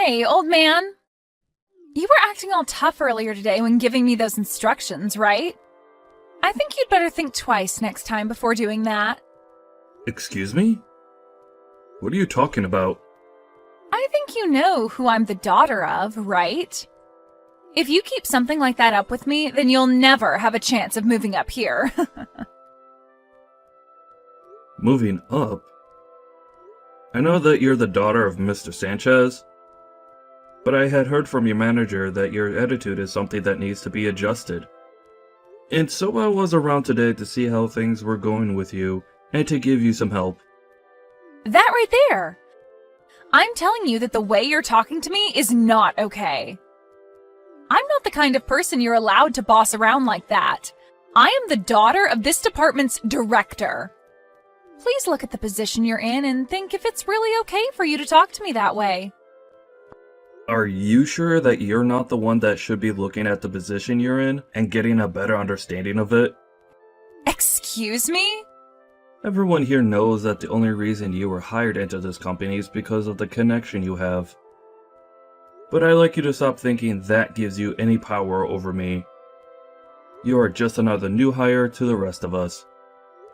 Hey, old man. You were acting all tough earlier today when giving me those instructions, right? I think you'd better think twice next time before doing that. Excuse me? What are you talking about? I think you know who I'm the daughter of, right? If you keep something like that up with me, then you'll never have a chance of moving up here. Moving up? I know that you're the daughter of Mr. Sanchez, but I had heard from your manager that your attitude is something that needs to be adjusted. And so I was around today to see how things were going with you and to give you some help. That right there. I'm telling you that the way you're talking to me is not okay. I'm not the kind of person you're allowed to boss around like that. I am the daughter of this department's director. Please look at the position you're in and think if it's really okay for you to talk to me that way. Are you sure that you're not the one that should be looking at the position you're in and getting a better understanding of it? Excuse me? Everyone here knows that the only reason you were hired into this company is because of the connection you have. But I'd like you to stop thinking that gives you any power over me. You are just another new hire to the rest of us.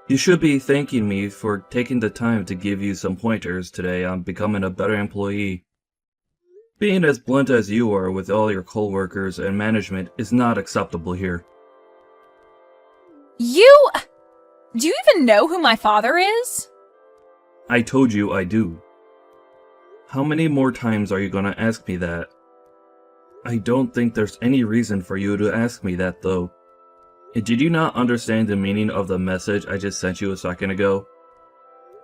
You should be thanking me for taking the time to give you some pointers today on becoming a better employee. Being as blunt as you are with all your coworkers and management is not acceptable here. Do you even know who my father is? I told you I do. How many more times are you gonna ask me that? I don't think there's any reason for you to ask me that, though. Did you not understand the meaning of the message I just sent you a second ago?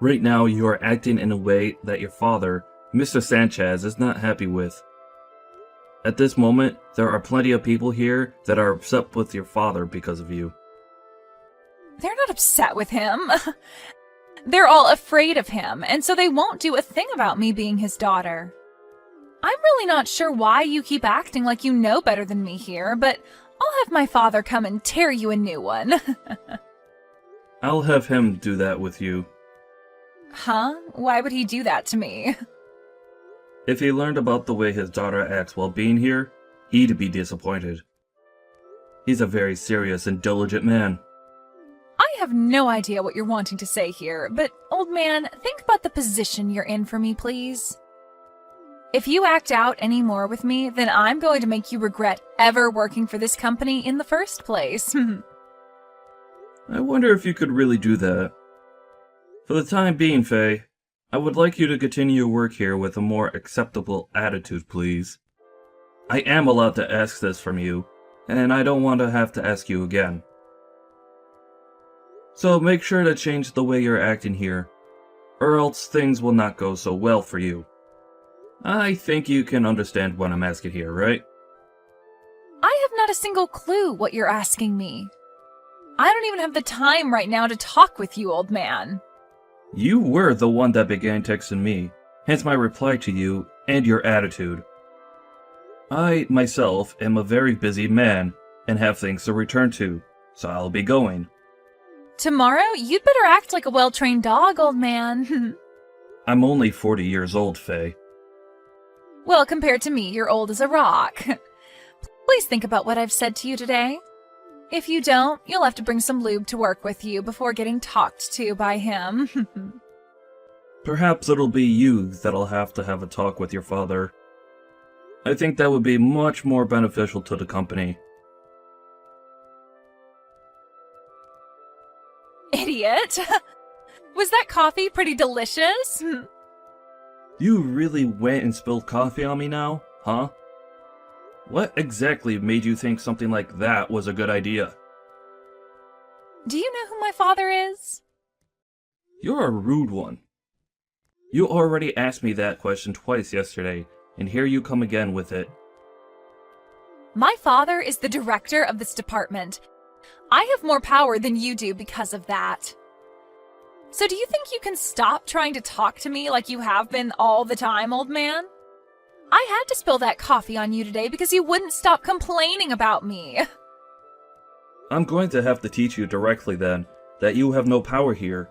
Right now, you are acting in a way that your father, Mr. Sanchez, is not happy with. At this moment, there are plenty of people here that are upset with your father because of you. They're not upset with him. They're all afraid of him, and so they won't do a thing about me being his daughter. I'm really not sure why you keep acting like you know better than me here, but I'll have my father come and tear you a new one. I'll have him do that with you. Huh? Why would he do that to me? If he learned about the way his daughter acts while being here, he'd be disappointed. He's a very serious and diligent man. I have no idea what you're wanting to say here, but old man, think about the position you're in for me, please. If you act out any more with me, then I'm going to make you regret ever working for this company in the first place. I wonder if you could really do that. For the time being, Faye, I would like you to continue your work here with a more acceptable attitude, please. I am allowed to ask this from you, and I don't want to have to ask you again. So make sure to change the way you're acting here, or else things will not go so well for you. I think you can understand what I'm asking here, right? I have not a single clue what you're asking me. I don't even have the time right now to talk with you, old man. You were the one that began texting me, hence my reply to you and your attitude. I, myself, am a very busy man and have things to return to, so I'll be going. Tomorrow, you'd better act like a well-trained dog, old man. I'm only 40 years old, Faye. Well, compared to me, you're old as a rock. Please think about what I've said to you today. If you don't, you'll have to bring some lube to work with you before getting talked to by him. Perhaps it'll be you that'll have to have a talk with your father. I think that would be much more beneficial to the company. Idiot! Was that coffee pretty delicious? You really went and spilled coffee on me now, huh? What exactly made you think something like that was a good idea? Do you know who my father is? You're a rude one. You already asked me that question twice yesterday, and here you come again with it. My father is the director of this department. I have more power than you do because of that. So do you think you can stop trying to talk to me like you have been all the time, old man? I had to spill that coffee on you today because you wouldn't stop complaining about me. I'm going to have to teach you directly then that you have no power here,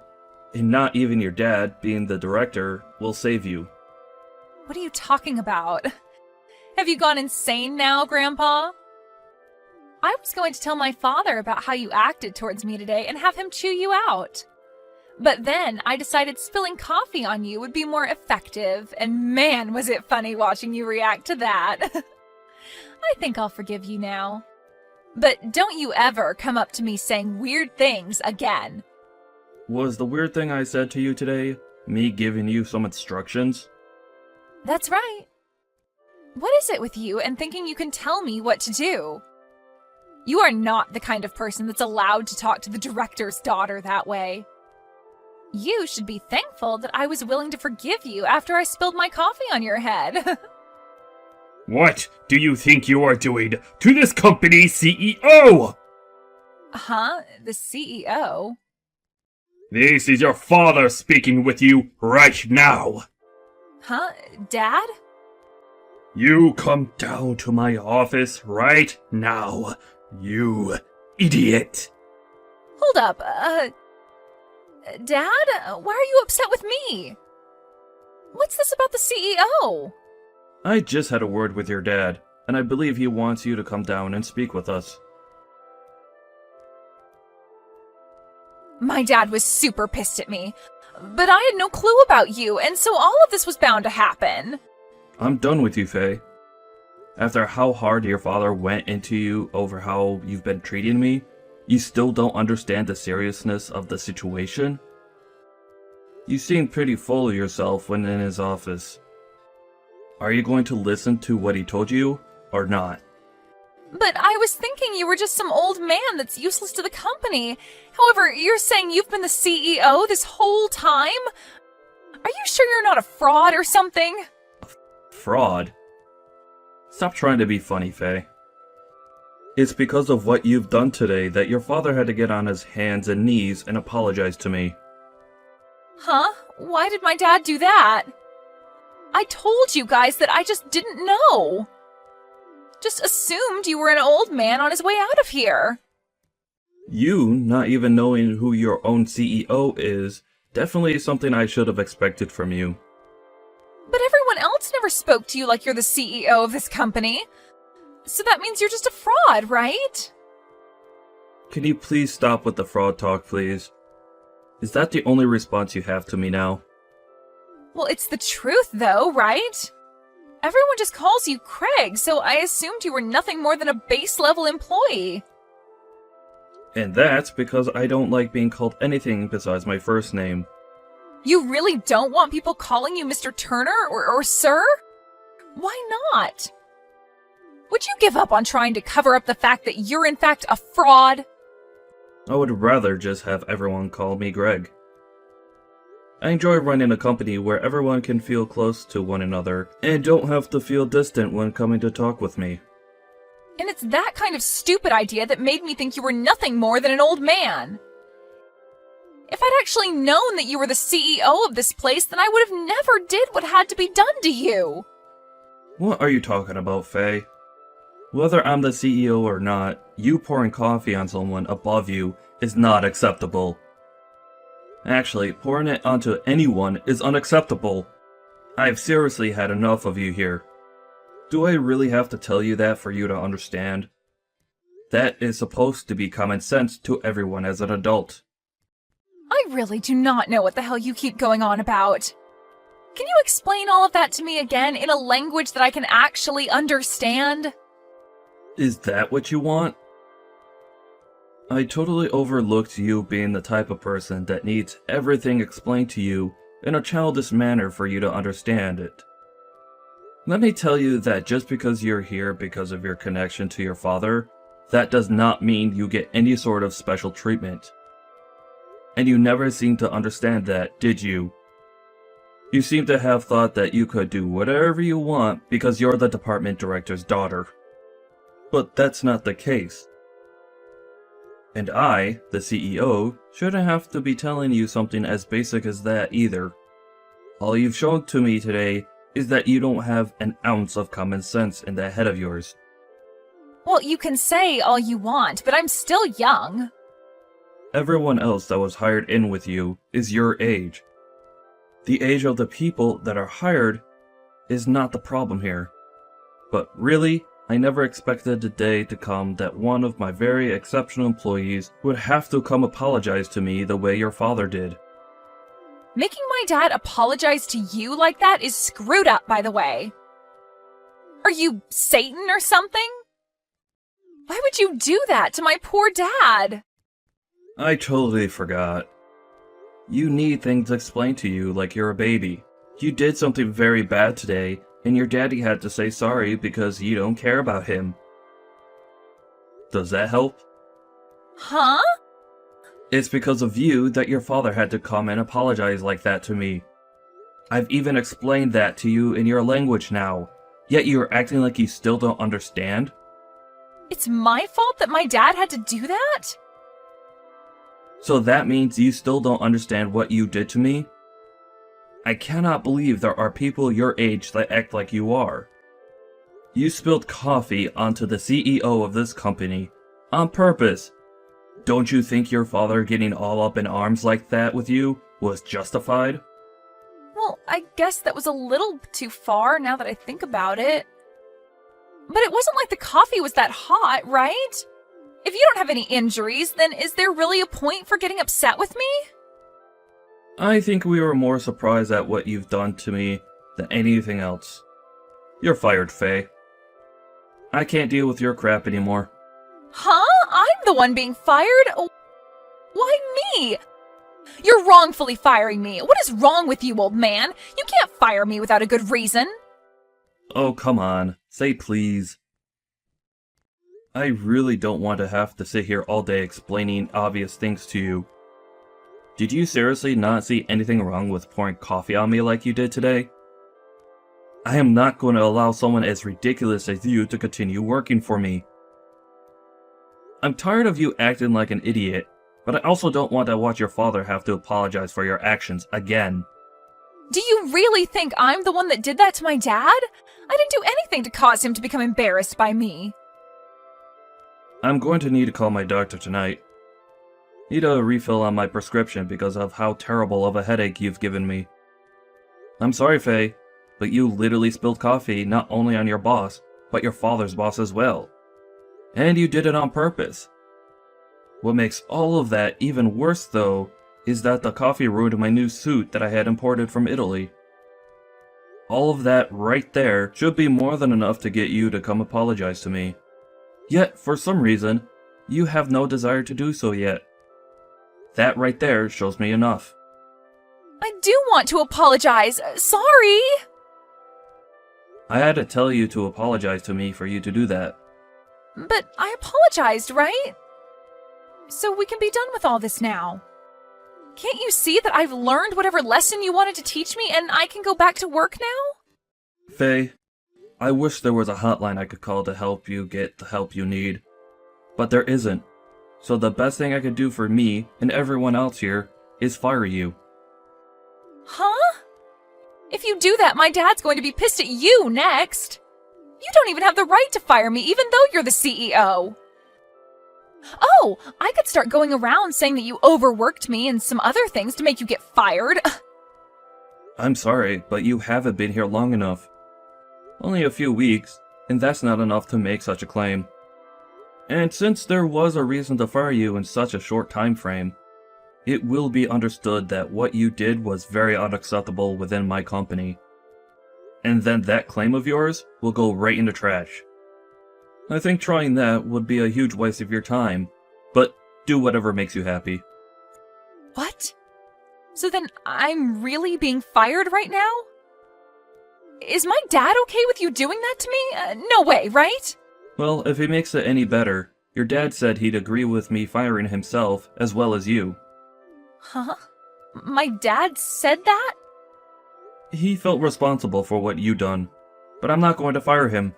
and not even your dad, being the director, will save you. What are you talking about? Have you gone insane now, Grandpa? I was going to tell my father about how you acted towards me today and have him chew you out. But then I decided spilling coffee on you would be more effective, and man, was it funny watching you react to that. I think I'll forgive you now. But don't you ever come up to me saying weird things again. Was the weird thing I said to you today me giving you some instructions? That's right. What is it with you and thinking you can tell me what to do? You are not the kind of person that's allowed to talk to the director's daughter that way. You should be thankful that I was willing to forgive you after I spilled my coffee on your head. What do you think you are doing to this company's CEO? Huh? The CEO? This is your father speaking with you right now. Huh? Dad? You come down to my office right now, you idiot. Hold up, Dad? Why are you upset with me? What's this about the CEO? I just had a word with your dad, and I believe he wants you to come down and speak with us. My dad was super pissed at me, but I had no clue about you, and so all of this was bound to happen. I'm done with you, Faye. After how hard your father went into you over how you've been treating me, you still don't understand the seriousness of the situation? You seemed pretty full of yourself when in his office. Are you going to listen to what he told you, or not? But I was thinking you were just some old man that's useless to the company. However, you're saying you've been the CEO this whole time? Are you sure you're not a fraud or something? Fraud? Stop trying to be funny, Faye. It's because of what you've done today that your father had to get on his hands and knees and apologize to me. Huh? Why did my dad do that? I told you guys that I just didn't know. Just assumed you were an old man on his way out of here. You not even knowing who your own CEO is, definitely something I should have expected from you. But everyone else never spoke to you like you're the CEO of this company. So that means you're just a fraud, right? Can you please stop with the fraud talk, please? Is that the only response you have to me now? Well, it's the truth, though, right? Everyone just calls you Craig, so I assumed you were nothing more than a base-level employee. And that's because I don't like being called anything besides my first name. You really don't want people calling you Mr. Turner or Sir? Why not? Would you give up on trying to cover up the fact that you're in fact a fraud? I would rather just have everyone call me Greg. I enjoy running a company where everyone can feel close to one another and don't have to feel distant when coming to talk with me. And it's that kind of stupid idea that made me think you were nothing more than an old man. If I'd actually known that you were the CEO of this place, then I would have never did what had to be done to you. What are you talking about, Faye? Whether I'm the CEO or not, you pouring coffee on someone above you is not acceptable. Actually, pouring it onto anyone is unacceptable. I've seriously had enough of you here. Do I really have to tell you that for you to understand? That is supposed to be common sense to everyone as an adult. I really do not know what the hell you keep going on about. Can you explain all of that to me again in a language that I can actually understand? Is that what you want? I totally overlooked you being the type of person that needs everything explained to you in a childish manner for you to understand it. Let me tell you that just because you're here because of your connection to your father, that does not mean you get any sort of special treatment. And you never seemed to understand that, did you? You seem to have thought that you could do whatever you want because you're the department director's daughter. But that's not the case. And I, the CEO, shouldn't have to be telling you something as basic as that either. All you've shown to me today is that you don't have an ounce of common sense in that head of yours. Well, you can say all you want, but I'm still young. Everyone else that was hired in with you is your age. The age of the people that are hired is not the problem here. But really, I never expected the day to come that one of my very exceptional employees would have to come apologize to me the way your father did. Making my dad apologize to you like that is screwed up, by the way. Are you Satan or something? Why would you do that to my poor dad? I totally forgot. You need things explained to you like you're a baby. You did something very bad today, and your daddy had to say sorry because you don't care about him. Does that help? Huh? It's because of you that your father had to come and apologize like that to me. I've even explained that to you in your language now, yet you're acting like you still don't understand? It's my fault that my dad had to do that? So that means you still don't understand what you did to me? I cannot believe there are people your age that act like you are. You spilled coffee onto the CEO of this company, on purpose. Don't you think your father getting all up in arms like that with you was justified? Well, I guess that was a little too far now that I think about it. But it wasn't like the coffee was that hot, right? If you don't have any injuries, then is there really a point for getting upset with me? I think we were more surprised at what you've done to me than anything else. You're fired, Faye. I can't deal with your crap anymore. Huh? I'm the one being fired? Why me? You're wrongfully firing me. What is wrong with you, old man? You can't fire me without a good reason. Oh, come on. Say please. I really don't want to have to sit here all day explaining obvious things to you. Did you seriously not see anything wrong with pouring coffee on me like you did today? I am not going to allow someone as ridiculous as you to continue working for me. I'm tired of you acting like an idiot, but I also don't want to watch your father have to apologize for your actions again. Do you really think I'm the one that did that to my dad? I didn't do anything to cause him to become embarrassed by me. I'm going to need to call my doctor tonight. Need a refill on my prescription because of how terrible of a headache you've given me. I'm sorry, Faye, but you literally spilled coffee not only on your boss, but your father's boss as well. And you did it on purpose. What makes all of that even worse, though, is that the coffee ruined my new suit that I had imported from Italy. All of that right there should be more than enough to get you to come apologize to me. Yet, for some reason, you have no desire to do so yet. That right there shows me enough. I do want to apologize. Sorry. I had to tell you to apologize to me for you to do that. But I apologized, right? So we can be done with all this now. Can't you see that I've learned whatever lesson you wanted to teach me and I can go back to work now? Faye, I wish there was a hotline I could call to help you get the help you need. But there isn't. So the best thing I could do for me and everyone else here is fire you. Huh? If you do that, my dad's going to be pissed at you next. You don't even have the right to fire me, even though you're the CEO. Oh, I could start going around saying that you overworked me and some other things to make you get fired. I'm sorry, but you haven't been here long enough. Only a few weeks, and that's not enough to make such a claim. And since there was a reason to fire you in such a short time frame, it will be understood that what you did was very unacceptable within my company. And then that claim of yours will go right in the trash. I think trying that would be a huge waste of your time, but do whatever makes you happy. What? So then I'm really being fired right now? Is my dad okay with you doing that to me? No way, right? Well, if it makes it any better, your dad said he'd agree with me firing himself as well as you. Huh? My dad said that? He felt responsible for what you done, but I'm not going to fire him.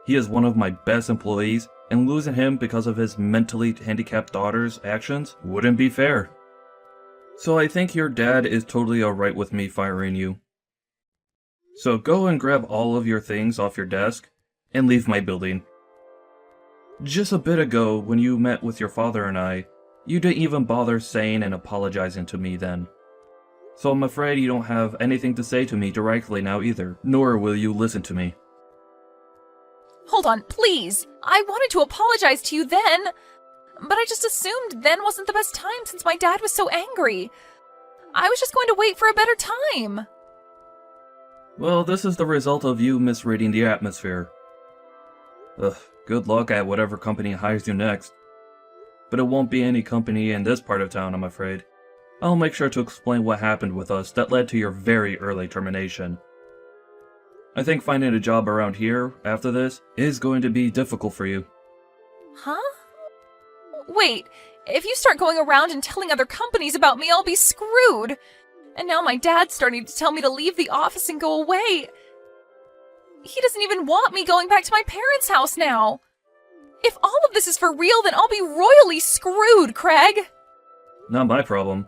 He is one of my best employees, and losing him because of his mentally handicapped daughter's actions wouldn't be fair. So I think your dad is totally alright with me firing you. So go and grab all of your things off your desk and leave my building. Just a bit ago, when you met with your father and I, you didn't even bother saying and apologizing to me then. So I'm afraid you don't have anything to say to me directly now either, nor will you listen to me. Hold on, please. I wanted to apologize to you then, but I just assumed then wasn't the best time since my dad was so angry. I was just going to wait for a better time. Well, this is the result of you misreading the atmosphere. Ugh, good luck at whatever company hires you next. But it won't be any company in this part of town, I'm afraid. I'll make sure to explain what happened with us that led to your very early termination. I think finding a job around here, after this, is going to be difficult for you. Huh? Wait, if you start going around and telling other companies about me, I'll be screwed. And now my dad's starting to tell me to leave the office and go away. He doesn't even want me going back to my parents' house now. If all of this is for real, then I'll be royally screwed, Craig. Not my problem.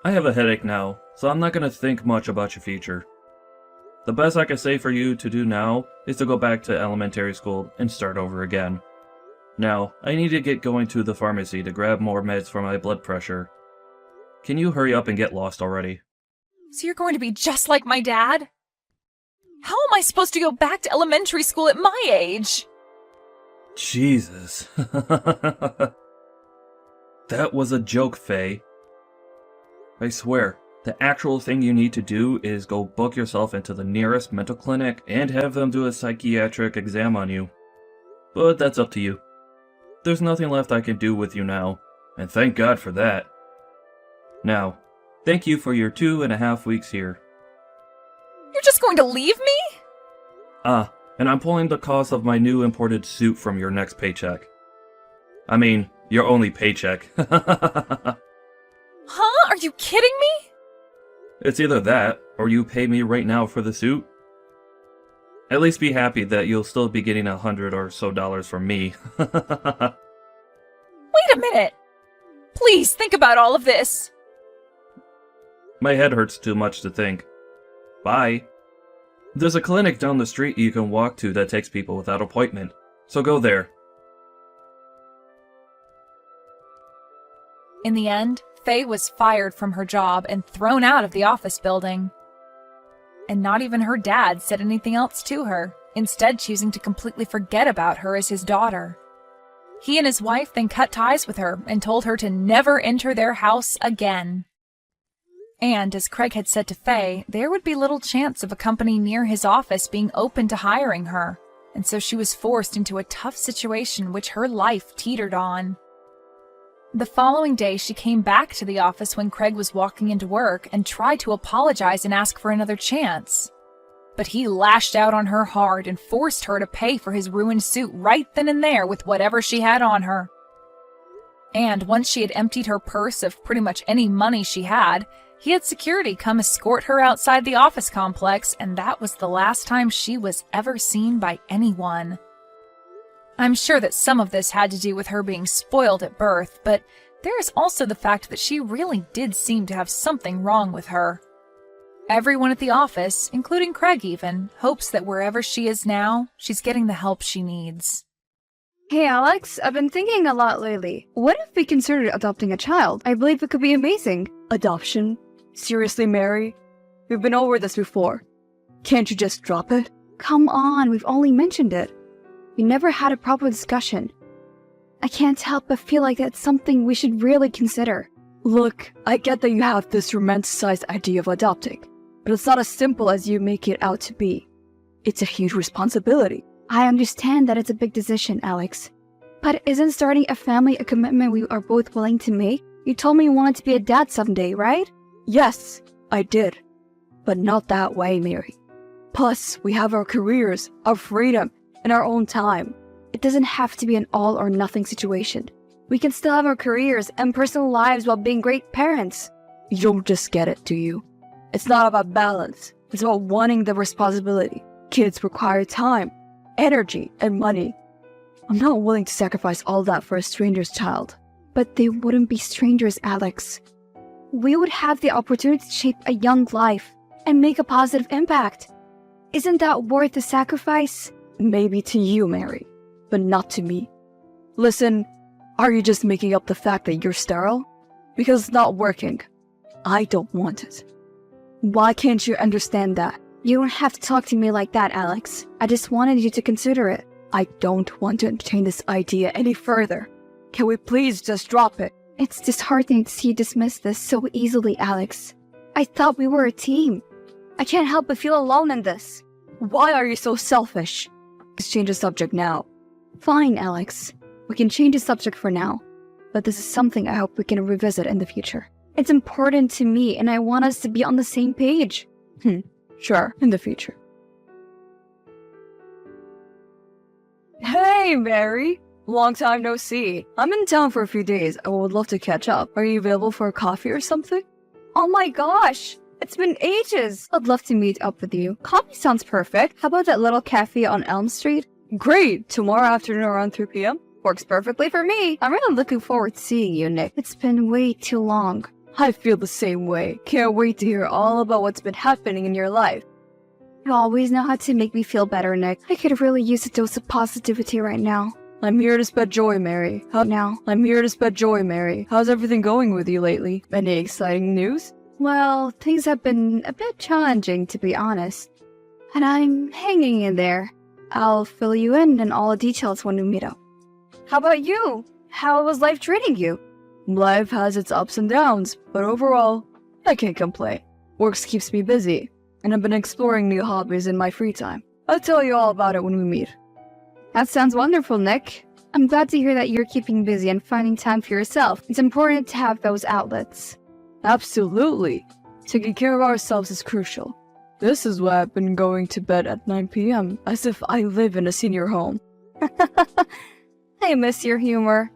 I have a headache now, so I'm not going to think much about your future. The best I can say for you to do now is to go back to elementary school and start over again. Now, I need to get going to the pharmacy to grab more meds for my blood pressure. Can you hurry up and get lost already? So you're going to be just like my dad? How am I supposed to go back to elementary school at my age? Jesus. That was a joke, Faye. I swear, the actual thing you need to do is go book yourself into the nearest mental clinic and have them do a psychiatric exam on you. But that's up to you. There's nothing left I can do with you now, and thank God for that. Now, thank you for your 2.5 weeks here. You're just going to leave me? And I'm pulling the cost of my new imported suit from your next paycheck. I mean, your only paycheck. Huh? Are you kidding me? It's either that, or you pay me right now for the suit. At least be happy that you'll still be getting $100 or so from me. Wait a minute. Please think about all of this. My head hurts too much to think. Bye. There's a clinic down the street you can walk to that takes people without appointment, so go there. In the end, Faye was fired from her job and thrown out of the office building. And not even her dad said anything else to her, instead choosing to completely forget about her as his daughter. He and his wife then cut ties with her and told her to never enter their house again. And, as Craig had said to Faye, there would be little chance of a company near his office being open to hiring her, and so she was forced into a tough situation which her life teetered on. The following day, she came back to the office when Craig was walking into work and tried to apologize and ask for another chance. But he lashed out on her hard and forced her to pay for his ruined suit right then and there with whatever she had on her. And once she had emptied her purse of pretty much any money she had, he had security come escort her outside the office complex, and that was the last time she was ever seen by anyone. I'm sure that some of this had to do with her being spoiled at birth, but there is also the fact that she really did seem to have something wrong with her. Everyone at the office, including Craig even, hopes that wherever she is now, she's getting the help she needs. Hey Alex, I've been thinking a lot lately. What if we considered adopting a child? I believe it could be amazing. Adoption? Seriously, Mary? We've been over this before. Can't you just drop it? Come on, we've only mentioned it. We never had a proper discussion. I can't help but feel like that's something we should really consider. Look, I get that you have this romanticized idea of adopting, but it's not as simple as you make it out to be. It's a huge responsibility. I understand that it's a big decision, Alex. But isn't starting a family a commitment we are both willing to make? You told me you wanted to be a dad someday, right? Yes, I did. But not that way, Mary. Plus, we have our careers, our freedom, and our own time. It doesn't have to be an all-or-nothing situation. We can still have our careers and personal lives while being great parents. You don't just get it, do you? It's not about balance. It's about wanting the responsibility. Kids require time, energy, and money. I'm not willing to sacrifice all that for a stranger's child. But they wouldn't be strangers, Alex. We would have the opportunity to shape a young life and make a positive impact. Isn't that worth the sacrifice? Maybe to you, Mary, but not to me. Listen, are you just making up the fact that you're sterile? Because it's not working. I don't want it. Why can't you understand that? You don't have to talk to me like that, Alex. I just wanted you to consider it. I don't want to entertain this idea any further. Can we please just drop it? It's disheartening to see you dismiss this so easily, Alex. I thought we were a team. I can't help but feel alone in this. Why are you so selfish? Let's change the subject now. Fine, Alex. We can change the subject for now. But this is something I hope we can revisit in the future. It's important to me and I want us to be on the same page. Sure, in the future. Hey, Mary! Long time no see. I'm in town for a few days. I would love to catch up. Are you available for a coffee or something? Oh my gosh! It's been ages! I'd love to meet up with you. Coffee sounds perfect. How about that little cafe on Elm Street? Great! Tomorrow afternoon around 3 p.m.? Works perfectly for me. I'm really looking forward to seeing you, Nick. It's been way too long. I feel the same way. Can't wait to hear all about what's been happening in your life. You always know how to make me feel better, Nick. I could really use a dose of positivity right now. I'm here to spread joy, Mary. I'm here to spread joy, Mary. How's everything going with you lately? Any exciting news? Well, things have been a bit challenging, to be honest. And I'm hanging in there. I'll fill you in on all the details when we meet up. How about you? How was life treating you? Life has its ups and downs, but overall, I can't complain. Work keeps me busy, and I've been exploring new hobbies in my free time. I'll tell you all about it when we meet. That sounds wonderful, Nick. I'm glad to hear that you're keeping busy and finding time for yourself. It's important to have those outlets. Absolutely. Taking care of ourselves is crucial. This is why I've been going to bed at 9 p.m. as if I live in a senior home. I miss your humor.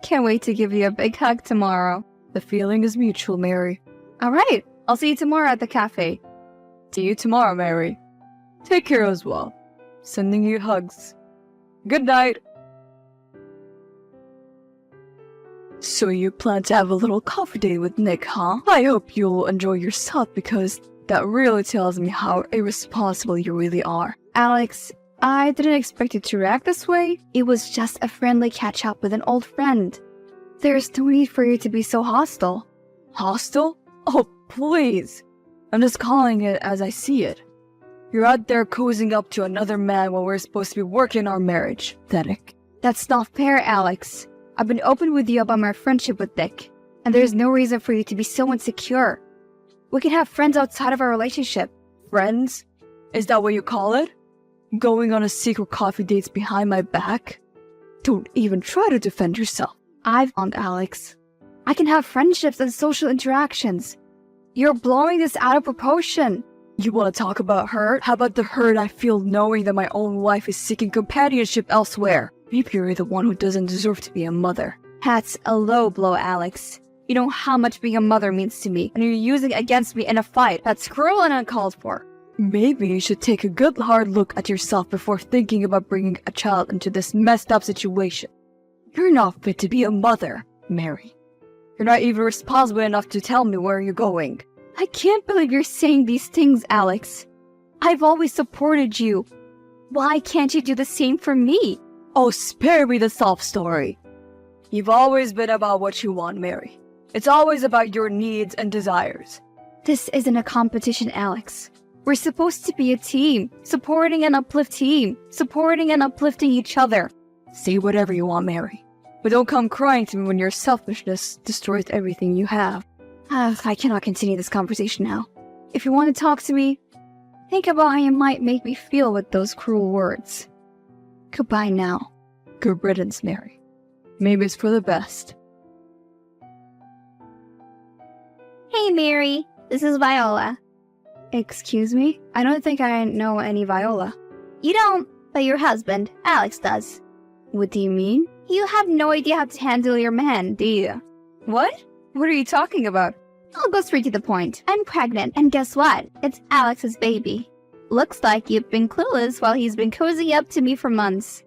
Can't wait to give you a big hug tomorrow. The feeling is mutual, Mary. Alright, I'll see you tomorrow at the cafe. See you tomorrow, Mary. Take care as well. Sending you hugs. Good night. So you plan to have a little coffee date with Nick, huh? I hope you'll enjoy yourself because that really tells me how irresponsible you really are. Alex, I didn't expect you to react this way. It was just a friendly catch-up with an old friend. There's no need for you to be so hostile. Hostile? Oh, please. I'm just calling it as I see it. You're out there cozying up to another man while we're supposed to be working our marriage. Pathetic. That's not fair, Alex. I've been open with you about my friendship with Nick, and there's no reason for you to be so insecure. We can have friends outside of our relationship. Friends? Is that what you call it? Going on a secret coffee dates behind my back? Don't even try to defend yourself. I've found Alex. I can have friendships and social interactions. You're blowing this out of proportion. You want to talk about hurt? How about the hurt I feel knowing that my own wife is seeking companionship elsewhere? Maybe you're the one who doesn't deserve to be a mother. That's a low blow, Alex. You know how much being a mother means to me, and you're using it against me in a fight. That's cruel and uncalled for. Maybe you should take a good hard look at yourself before thinking about bringing a child into this messed up situation. You're not fit to be a mother, Mary. You're not even responsible enough to tell me where you're going. I can't believe you're saying these things, Alex. I've always supported you. Why can't you do the same for me? Oh, spare me the sob story. You've always been about what you want, Mary. It's always about your needs and desires. This isn't a competition, Alex. We're supposed to be a team, supporting and uplifting each other. Say whatever you want, Mary. But don't come crying to me when your selfishness destroys everything you have. I cannot continue this conversation now. If you want to talk to me, think about how you might make me feel with those cruel words. Goodbye now. Good riddance, Mary. Maybe it's for the best. Hey, Mary. This is Viola. Excuse me? I don't think I know any Viola. You don't, but your husband, Alex, does. What do you mean? You have no idea how to handle your man, do you? What? What are you talking about? I'll go straight to the point. I'm pregnant, and guess what? It's Alex's baby. Looks like you've been clueless while he's been cozying up to me for months.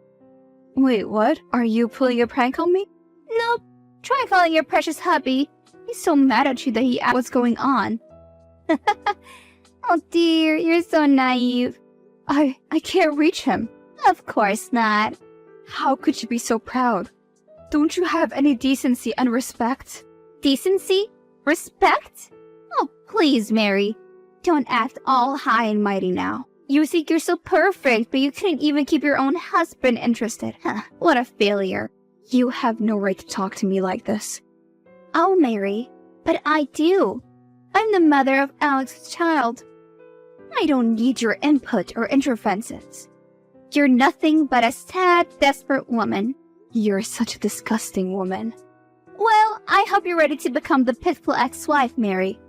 Wait, what? Are you pulling a prank on me? Nope. Try calling your precious hubby. He's so mad at you that he asked what's going on. Oh dear, you're so naive. I can't reach him. Of course not. How could you be so proud? Don't you have any decency and respect? Decency? Respect? Oh, please, Mary. Don't act all high and mighty now. You think you're so perfect, but you couldn't even keep your own husband interested. Huh, what a failure. You have no right to talk to me like this. Oh, Mary, but I do. I'm the mother of Alex's child. I don't need your input or interventions. You're nothing but a sad, desperate woman. You're such a disgusting woman. Well, I hope you're ready to become the pitiful ex-wife, Mary.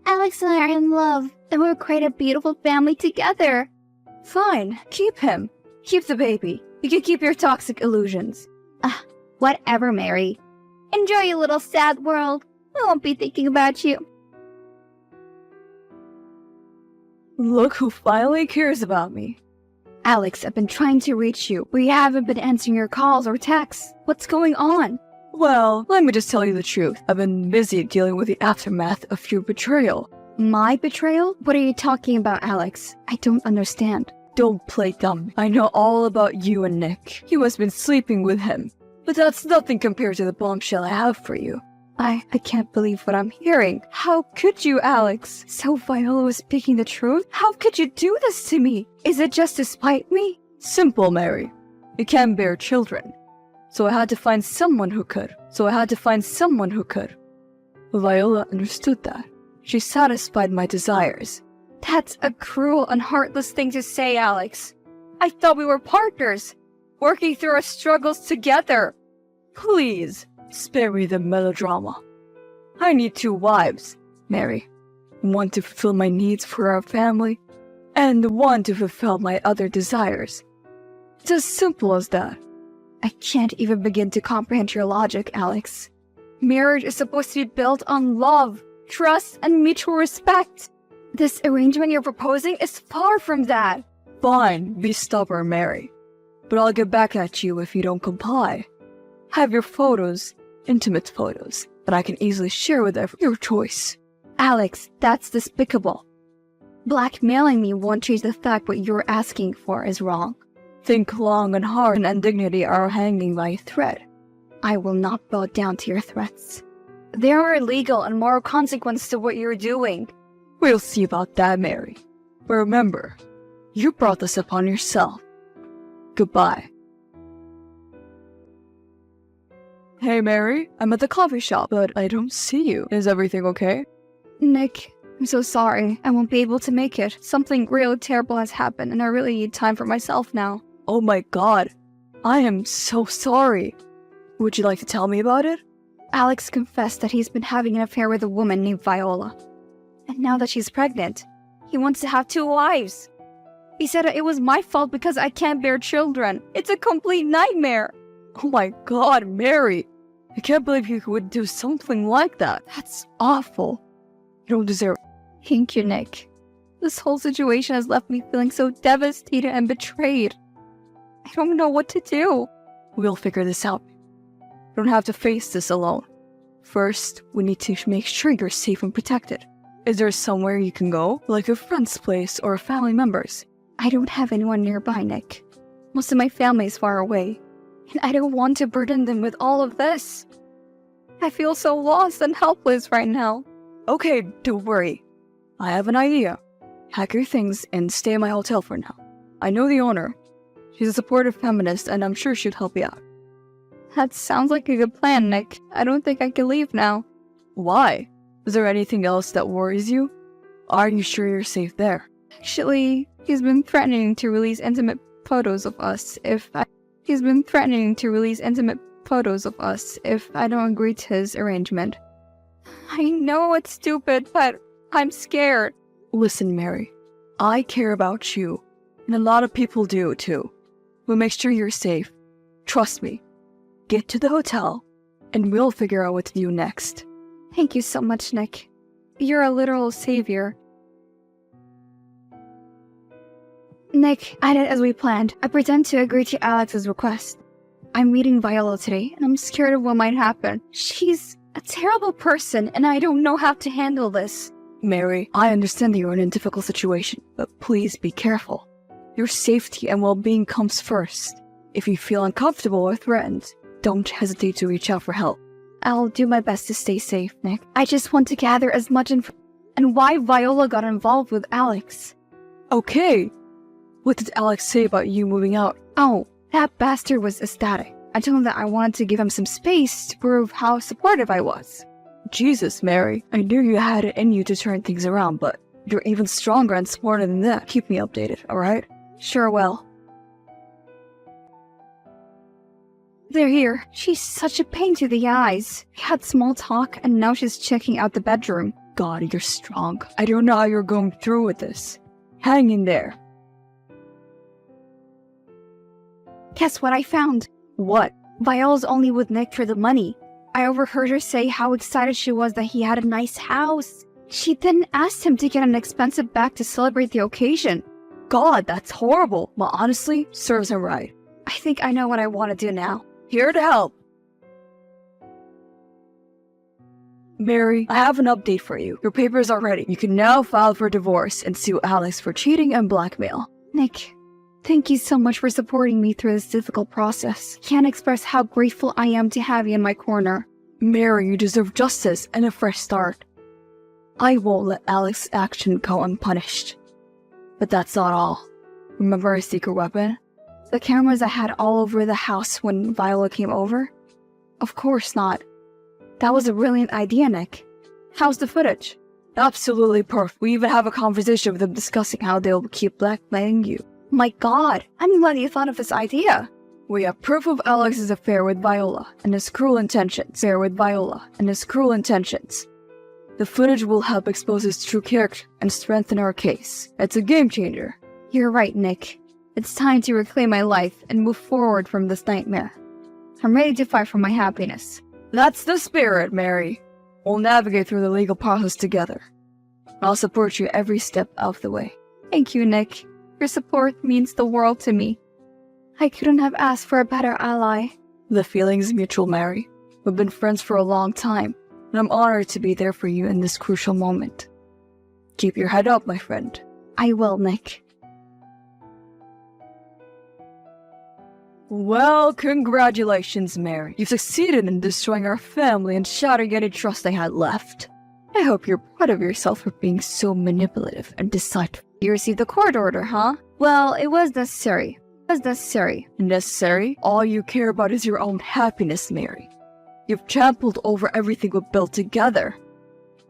Alex and I are in love, and we'll create a beautiful family together. Fine, keep him. Keep the baby. You can keep your toxic illusions. Whatever, Mary. Enjoy your little sad world. I won't be thinking about you. Look who finally cares about me. Alex, I've been trying to reach you, but you haven't been answering your calls or texts. What's going on? Well, let me just tell you the truth. I've been busy dealing with the aftermath of your betrayal. My betrayal? What are you talking about, Alex? I don't understand. Don't play dumb. I know all about you and Nick. You must have been sleeping with him. But that's nothing compared to the bombshell I have for you. I can't believe what I'm hearing. How could you, Alex? So Viola was speaking the truth? How could you do this to me? Is it just to spite me? Simple, Mary. You can't bear children. So I had to find someone who could. Viola understood that. She satisfied my desires. That's a cruel and heartless thing to say, Alex. I thought we were partners, working through our struggles together. Please, spare me the melodrama. I need 2 wives, Mary. One to fulfill my needs for our family, and one to fulfill my other desires. It's as simple as that. I can't even begin to comprehend your logic, Alex. Marriage is supposed to be built on love, trust, and mutual respect. This arrangement you're proposing is far from that. Fine, be stubborn, Mary. But I'll get back at you if you don't comply. Have your photos, intimate photos, that I can easily share with your choice. Alex, that's despicable. Blackmailing me won't change the fact what you're asking for is wrong. Think long and hard, and dignity are hanging by a thread. I will not bow down to your threats. There are legal and moral consequences to what you're doing. We'll see about that, Mary. But remember, you brought this upon yourself. Goodbye. Hey, Mary, I'm at the coffee shop, but I don't see you. Is everything okay? Nick, I'm so sorry. I won't be able to make it. Something really terrible has happened, and I really need time for myself now. Oh my god. I am so sorry. Would you like to tell me about it? Alex confessed that he's been having an affair with a woman named Viola. And now that she's pregnant, he wants to have 2 wives. He said it was my fault because I can't bear children. It's a complete nightmare. Oh my god, Mary. I can't believe you would do something like that. That's awful. You don't deserve it. Thank you, Nick. This whole situation has left me feeling so devastated and betrayed. I don't know what to do. We'll figure this out. You don't have to face this alone. First, we need to make sure you're safe and protected. Is there somewhere you can go, like a friend's place or family members? I don't have anyone nearby, Nick. Most of my family is far away, and I don't want to burden them with all of this. I feel so lost and helpless right now. Okay, don't worry. I have an idea. Pack your things and stay in my hotel for now. I know the owner. She's a supportive feminist, and I'm sure she'd help you out. That sounds like a good plan, Nick. I don't think I can leave now. Why? Is there anything else that worries you? Are you sure you're safe there? Actually, he's been threatening to release intimate photos of us if I don't agree to his arrangement. I know it's stupid, but I'm scared. Listen, Mary. I care about you, and a lot of people do too. We'll make sure you're safe. Trust me. Get to the hotel, and we'll figure out what to do next. Thank you so much, Nick. You're a literal savior. Nick, I did as we planned. I pretend to agree to Alex's request. I'm meeting Viola today, and I'm scared of what might happen. She's a terrible person, and I don't know how to handle this. Mary, I understand that you're in a difficult situation, but please be careful. Your safety and well-being comes first. If you feel uncomfortable or threatened, don't hesitate to reach out for help. I'll do my best to stay safe, Nick. I just want to gather as much information and why Viola got involved with Alex. Okay, What did Alex say about you moving out? Oh, that bastard was ecstatic. I told him that I wanted to give him some space to prove how supportive I was. Jesus, Mary. I knew you had it in you to turn things around, but you're even stronger and smarter than that. Keep me updated, alright? Sure will. They're here. She's such a pain to the eyes. We had small talk and now she's checking out the bedroom. God, you're strong. I don't know how you're going through with this. Hang in there. Guess what I found? What? Viola's only with Nick for the money. I overheard her say how excited she was that he had a nice house. She then asked him to get an expensive bag to celebrate the occasion. God, that's horrible. But honestly, serves him right. I think I know what I want to do now. Here to help. Mary, I have an update for you. Your papers are ready. You can now file for divorce and sue Alex for cheating and blackmail. Nick, thank you so much for supporting me through this difficult process. Can't express how grateful I am to have you in my corner. Mary, you deserve justice and a fresh start. I won't let Alex's action go unpunished. But that's not all. Remember our secret weapon? The cameras I had all over the house when Viola came over? Of course not. That was a brilliant idea, Nick. How's the footage? Absolutely perfect. We even have a conversation with them discussing how they'll keep blackmailing you. My God, I'm glad you thought of this idea. We have proof of Alex's affair with Viola and his cruel intentions. The footage will help expose his true character and strengthen our case. It's a game changer. You're right, Nick. It's time to reclaim my life and move forward from this nightmare. I'm ready to fight for my happiness. That's the spirit, Mary. We'll navigate through the legal process together. I'll support you every step of the way. Thank you, Nick. Your support means the world to me. I couldn't have asked for a better ally. The feeling's mutual, Mary. We've been friends for a long time, and I'm honored to be there for you in this crucial moment. Keep your head up, my friend. I will, Nick. Well, congratulations, Mary. You've succeeded in destroying our family and shattering any trust I had left. I hope you're proud of yourself for being so manipulative and decisive. You received a court order, huh? Well, it was necessary. Necessary? All you care about is your own happiness, Mary. You've trampled over everything we built together.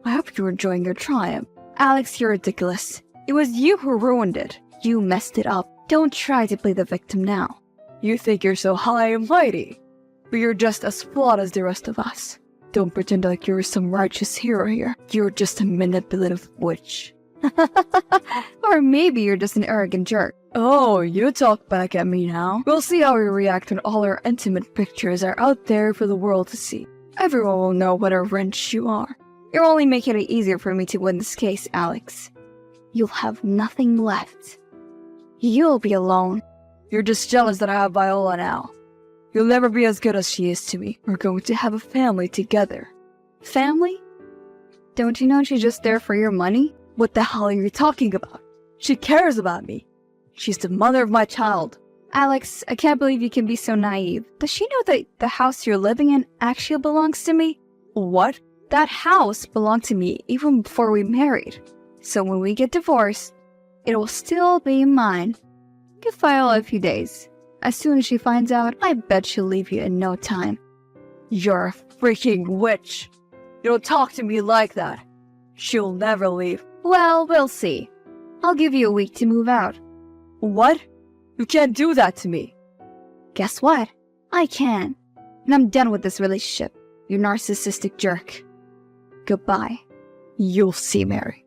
I hope you're enjoying your triumph. Alex, you're ridiculous. It was you who ruined it. You messed it up. Don't try to play the victim now. You think you're so high and mighty, but you're just as flawed as the rest of us. Don't pretend like you're some righteous hero here. You're just a manipulative witch. Or maybe you're just an arrogant jerk. Oh, you talk back at me now. We'll see how we react when all our intimate pictures are out there for the world to see. Everyone will know what a wrench you are. You're only making it easier for me to win this case, Alex. You'll have nothing left. You'll be alone. You're just jealous that I have Viola now. You'll never be as good as she is to me. We're going to have a family together. Family? Don't you know she's just there for your money? What the hell are you talking about? She cares about me. She's the mother of my child. Alex, I can't believe you can be so naive. Does she know that the house you're living in actually belongs to me? What? That house belonged to me even before we married. So when we get divorced, it will still be mine. Give Viola a few days. As soon as she finds out, I bet she'll leave you in no time. You're a freaking witch. You don't talk to me like that. She'll never leave. Well, we'll see. I'll give you a week to move out. What? You can't do that to me. Guess what? I can. And I'm done with this relationship. You narcissistic jerk. Goodbye. You'll see, Mary.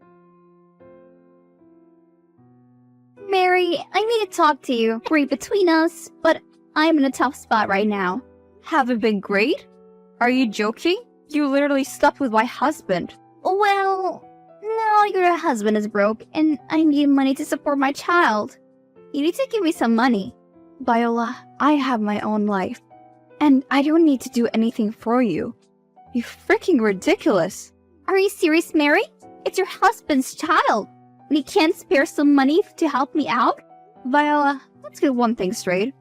Mary, I need to talk to you. Great between us, but I'm in a tough spot right now. Haven't been great? Are you joking? You literally slept with my husband. Well, now your husband is broke and I need money to support my child. You need to give me some money. Viola, I have my own life. And I don't need to do anything for you. You're freaking ridiculous. Are you serious, Mary? It's your husband's child. And he can't spare some money to help me out? Viola, let's get one thing straight.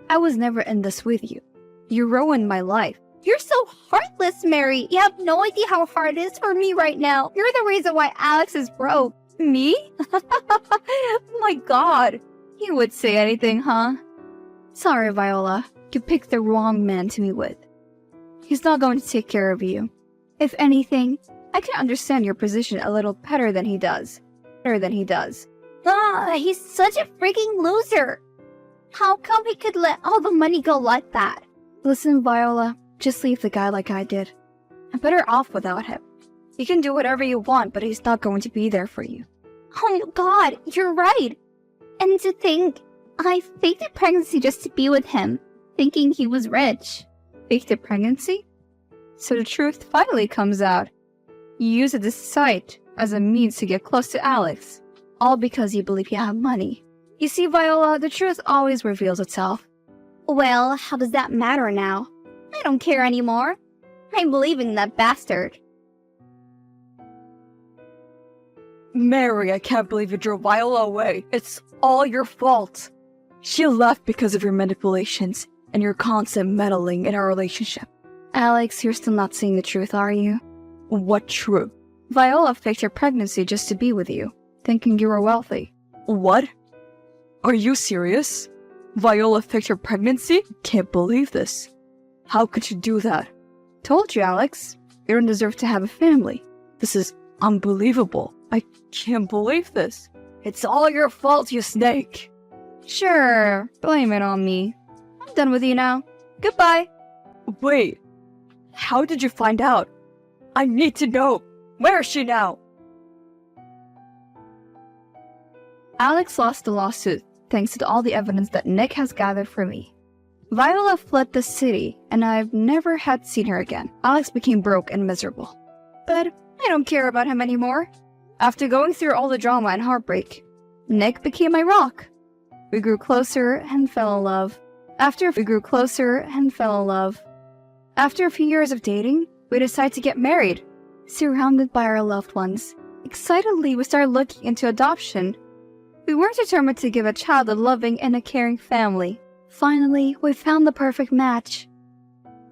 I was never in this with you. You ruined my life. You're so heartless, Mary. You have no idea how hard it is for me right now. You're the reason why Alex is broke. Me? Oh my God. You would say anything, huh? Sorry, Viola. You picked the wrong man to meet with. He's not going to take care of you. If anything, I can understand your position a little better than he does. He's such a freaking loser. How come he could let all the money go like that? Listen, Viola, just leave the guy like I did. I'm better off without him. You can do whatever you want, but he's not going to be there for you. Oh my god, you're right. And to think, I faked a pregnancy just to be with him, thinking he was rich. Faked a pregnancy? So the truth finally comes out. You used this site as a means to get close to Alex, all because you believe you have money. You see, Viola, the truth always reveals itself. Well, how does that matter now? I don't care anymore. I'm leaving that bastard. Mary, I can't believe you drove Viola away. It's all your fault. She left because of your manipulations and your constant meddling in our relationship. Alex, you're still not seeing the truth, are you? What truth? Viola faked her pregnancy just to be with you, thinking you were wealthy. What? Are you serious? Viola faked her pregnancy? Can't believe this. How could you do that? Told you, Alex. You don't deserve to have a family. This is unbelievable. I can't believe this. It's all your fault, you snake. Sure, blame it on me. I'm done with you now. Goodbye. Wait, how did you find out? I need to know. Where is she now? Alex lost the lawsuit thanks to all the evidence that Nick has gathered for me. Viola fled the city, and I've never had seen her again. Alex became broke and miserable. But I don't care about him anymore. After going through all the drama and heartbreak, Nick became my rock. We grew closer and fell in love. After a few years of dating, we decided to get married, surrounded by our loved ones. Excitedly, we started looking into adoption. We were determined to give a child a loving and a caring family. Finally, we found the perfect match.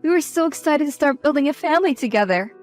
We were so excited to start building a family together.